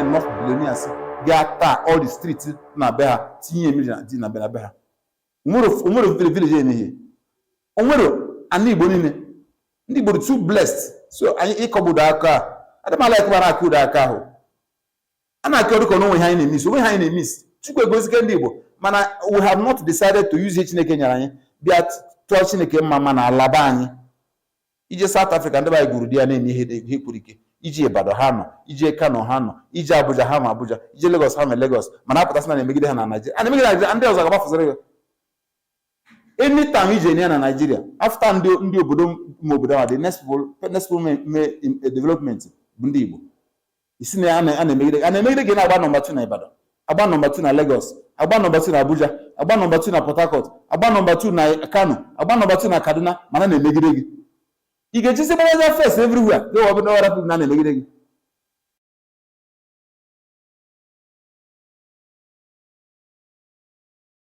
enough billionaires ga-ata all the streets na be ha tinye million na be ha. Onwere village enihe. Onwere an Igbo niile. Ndị Igbo too blessed. So anyị ịkọgbudo aka. Adama like bara akudo aka ahụ. Ana akọrọ ko no we ha anyị na-emiss. We ha anyị na-emiss. Chukwu egozike ndị Igbo. Mana we have not decided to use Chineke nyere anyị. Bịa tụọ Chineke mma na alaba anyị. Ije South Africa ndị ba guru dia na-eme ihe kwuru ike. Ije Ibadan ha nọ, ije Kano ha nọ, ije Abuja ha ma Abuja, ije Lagos ha ma Lagos. Mana apụtasị na emegide ha na Nigeria. A na-emegide Nigeria ndị ọzọ ga-agbafụzịrị ya. Anytime ije na Nigeria, after ndị obodo obodo ma the next development bụ ndị Igbo. Isi na a na-emegide gị na-agba number 2 na Ibadan, agba number 2 na Lagos, agba number 2 na Abuja, agba number 2 na Port Harcourt, agba number 2 na Kano, agba number 2 na Kaduna, mana na-emegide gị. You can just say face everywhere. No, but no other people na-emegide gị.